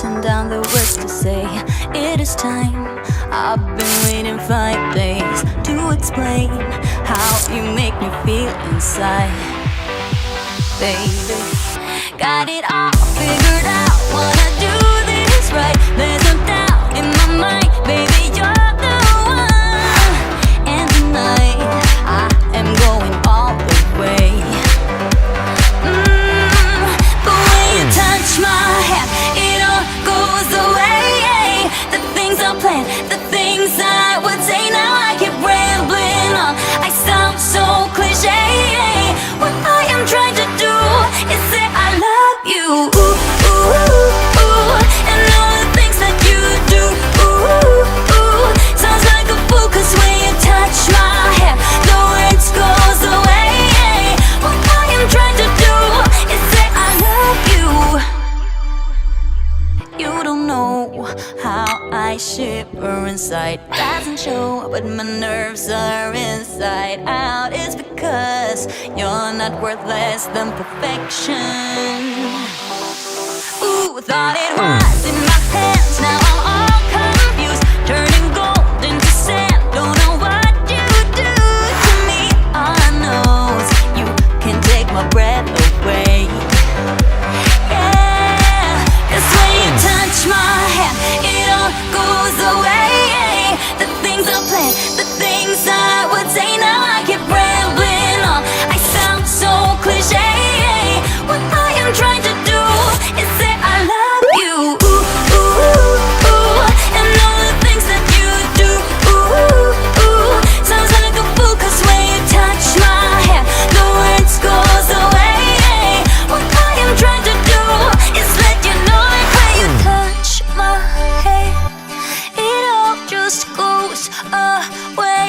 written down the words to say. It is time. I've been waiting 5 days to explain how you make me feel inside. Baby, got it all figured out. Wanna do this right. There's no doubt in my mind. Baby, you're the one. And tonight I am going all the way. The way you touch my hand, it all goes away. The things I planned, the things I would say, now I keep rambling on. I sound so cliche. What I am trying to do is say I love you. Ooh, ooh, ooh, ooh. And all the things that you do. Ooh, ooh, ooh. Sounds like a fool, 'cause when you touch my hair, the words goes away. What I am trying to do is say I love you. You don't know how I shiver inside. Doesn't show, but my nerves are inside out. It's because you're not worth less than perfection. Ooh, thought it was in my hands, now I'm all confused. Turning gold into sand, don't know what you do to me. All I know is you can take my breath away. Yeah, 'cause when you touch my hand, it all goes away. The things I planned, the things I would say, now I keep rambling on. I sound so cliche. What I am trying to do is say I love you. Ooh, ooh, ooh. And all the things that you do. Ooh, ooh. Sounds like a fool, 'cause when you touch my hair, the words goes away. What I am trying to do is let you know that when you touch my hair, it all just goes away.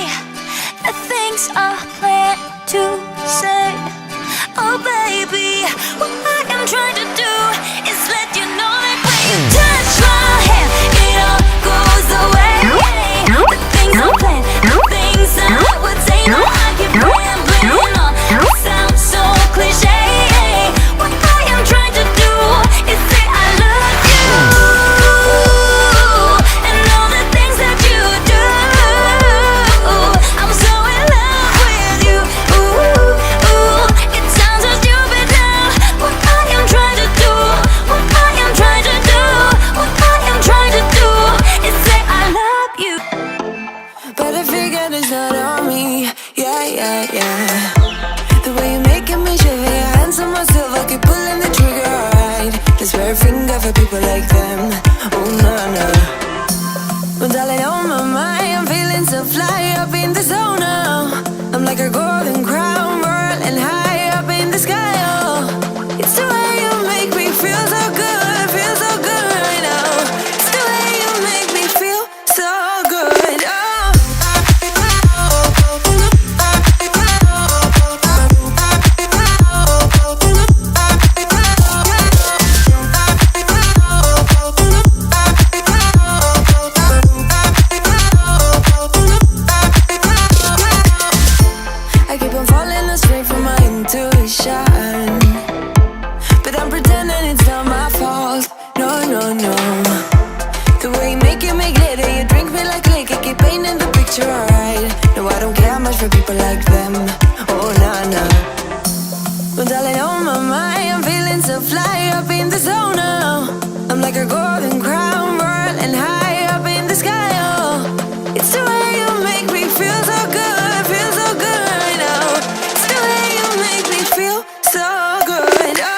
The things I plan to say. Oh baby, what I am trying to do is let you know that when you touch my hand, it all goes away. The things I plan, the things I would say, now I keep rambling on. I sound so cliche. What I am trying to do is say I love you. And all the things that you do. I'm so in love with you. Ooh, ooh. It sounds so stupid now. What I am trying to do, what I am trying to do, what I am trying to do is say I love you. But I figured it's not on me. Yeah, yeah, yeah. The way you're making me shiver, your hands on myself, I keep pulling the trigger, right? This very finger for people like them. Oh, no, no. Well, darling, on my mind, I'm feeling so fly up in the zone now. I'm like a golden crown, whirling high up in the sky, oh. It's the way you make me feel so good right now. It's the way you make me feel so good, oh. I keep on falling astray from my intuition, but I'm pretending it's not my fault. No, no, no. The way you make it make glitter, you drink me like liquor, keep painting the picture, alright. No, I don't care much for people like them. Oh, nah, nah. Well, darling, on my mind, I'm feeling so fly up in the zone now. I'm like a golden crown, whirling high up in the sky, oh. It's the way you make me feel so good right now. It's the way you make me feel so good, oh.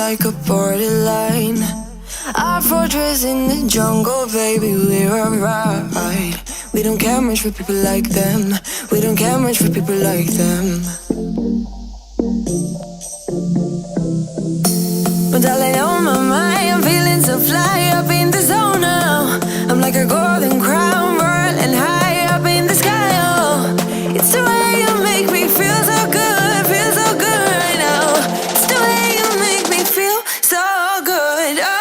like a borderline. Our fortress in the jungle, baby, we're alright. We don't care much for people like them. We don't care much for people like them. But darling, on my mind, I'm feeling so fly up in the zone now. I'm like a golden crown, whirling high up in the sky. Oh, it's the way you make me feel so good right now. It's the way you make me feel so good. Oh.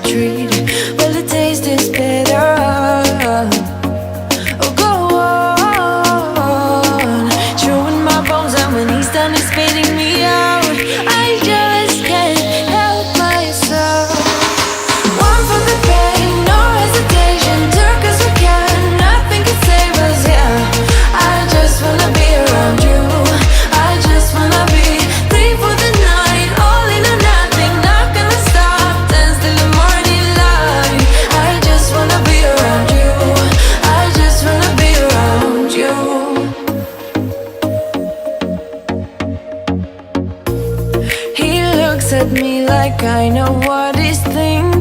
treat. Well, the taste is better. Oh, go on, chewing my bones, and when he's done, he's spitting me out. I just can't help myself. One for the pain, no hesitation. Took us again, nothing can save us. Yeah, I just wanna be around you. I just wanna be free for the night, all in or nothing. Not gonna stop, dance till the morning light. I just wanna be around you. I just wanna be around you. He looks at me like I know what he's thinking.